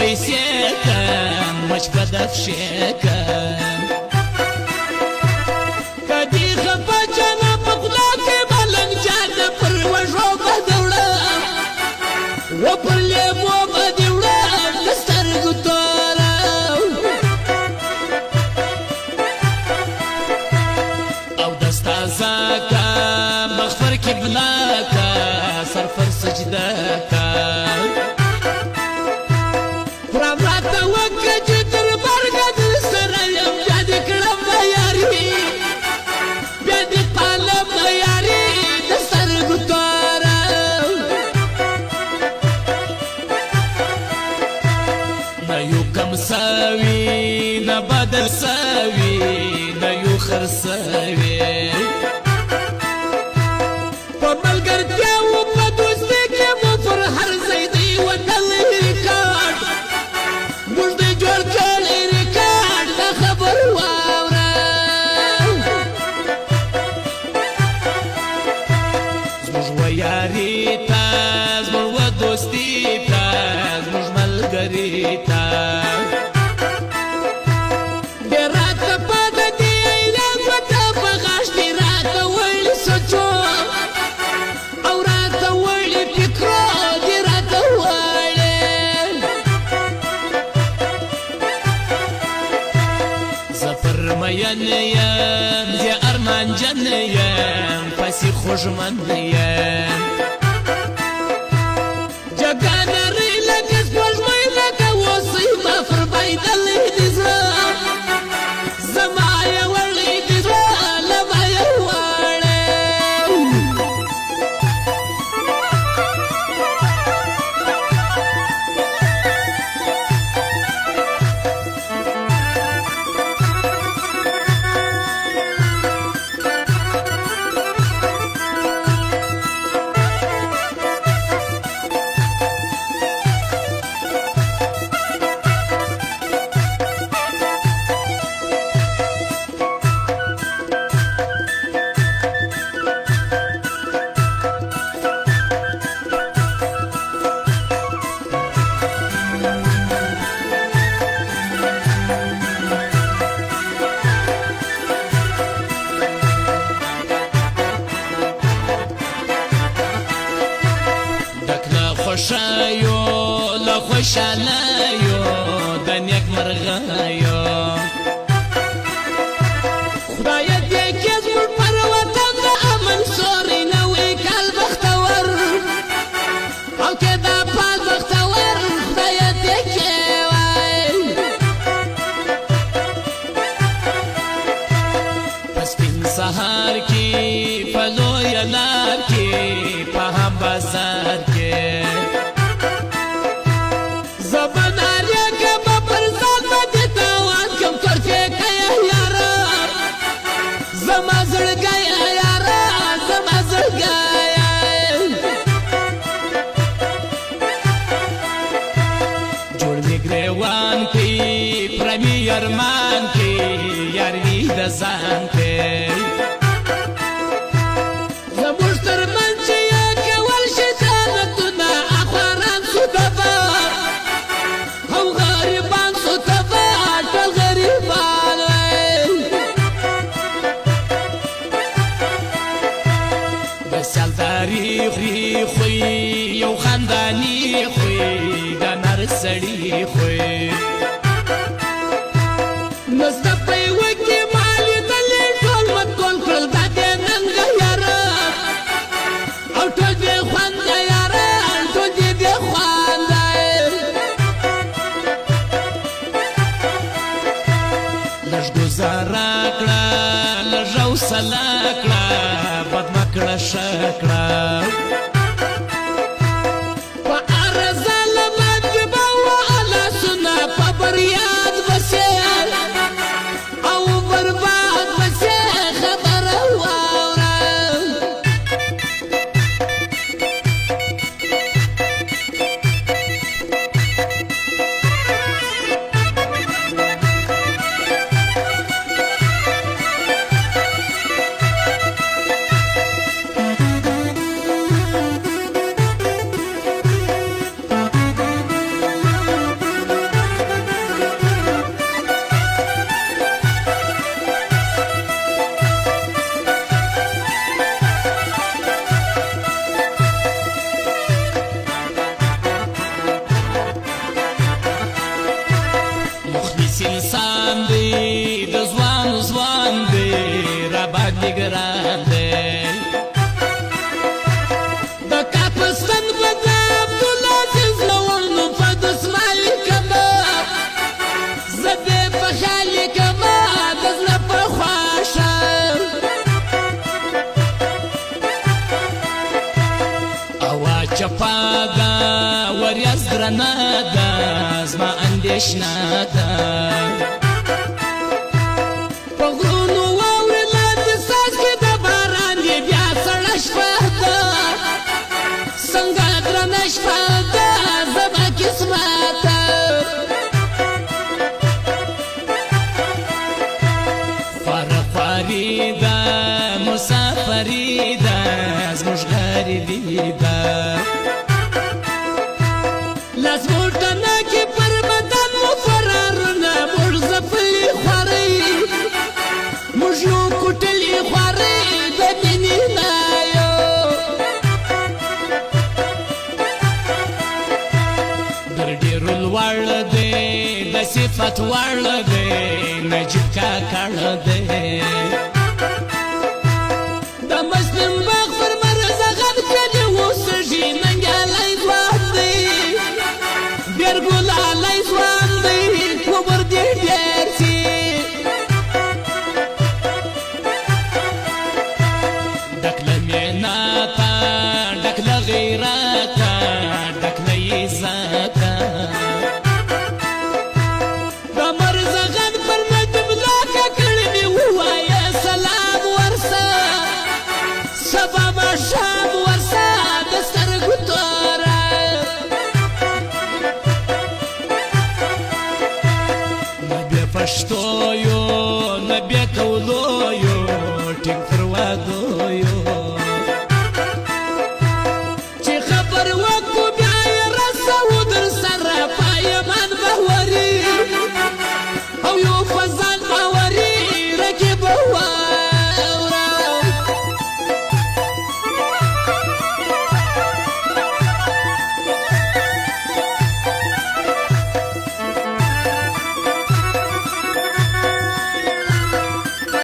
پیسې کم مچ په دفشې کم کدی خپه جانا په خدا کې ملنګ جان پر وژو به دوړم و پر لیمو به دې وړم د سترګو توره او دستا زاکا مغفر کې بلاکا سر پر سجده کا ساوي نه بدل ساوي نه یو خرساوي په ملګرتیا او په دوستۍ کې مو پر هر ځای دی وتل ریکارډ موږ دې جوړ کړی ریکارډ د خبر واوره زموږ ویاري تا زموږ دوستي تا زموږ ملګري تا مین یم زی ارمان جن یم پسی خوشمن یم جگان ری لگه سپوږمۍ لگه اوسی ما پر بایدلی دی زړه زما یې وړی دی زړه لمه یې وړی خوشایو له خوشالایو د نیک مرغایو خدای دې کې زموږ پر وطن د امن سوري نوې کال بختور او کې دا پال بختور خدای دې کې وای پس پین سهار کې په لوی لار کې په هم بازار کې ګریوان کې پرمی ارمان کې یاري د ځان کې زموږ ترمنځ چې کول شي جنتونه اخوان سودبا او غریبان سودبا ټول غریبان بسال تاریخ خوی یو خاندانی خوی سړی خوې نسته په یوه کې مالې دلې ټول مت کول کړل دا دې ننګه یاره او ټول دې خوانده یاره ټول دې خوانده لږ ګزاره کړه لږ حوصله کړه بد مه کړه ښه کړه باندې ګران دی د کاپستان به د عبدالعزیز لور نو په دسمال کما زه دې په خیال کما د زړه په خواشه هوا چپا ده وریځ درنه ده زما اندېښنه ده په غرونو واورې لاندې څاڅکي د باران دي بیا سړه شپه ده څنګه درنه شپه ده زما قسمته خوارخواري ده مسافري ده زموږ غریبي ده لاس موټنه کې پر بدن مو فرارونه موږ ځپلي خوارۍ موږ یو کوټلي خوارۍ د مینې نه یو در ډېرو لوړ دی د صفت وړ دی نجیب کاکړ دی د مسلم باغ پر مرزغن کلي اوسېږي ننګیالی ځوان دی ډېر ګلالی ځوان دی عمر دې ډېر سي ډک له میناته ډک له غیرته ډک له عزته د مرزغن پر نجم لاکه کړي مې ووایه سلام ورسه سبا ماښام ورسه د سترګو توره نه بیا پښتو یو نه بیا کولو یو ټینګ پر وادو یو چې خبر وکړو بیا یې رسوو در سره پایمان باوري او یو فضل باوري رقیب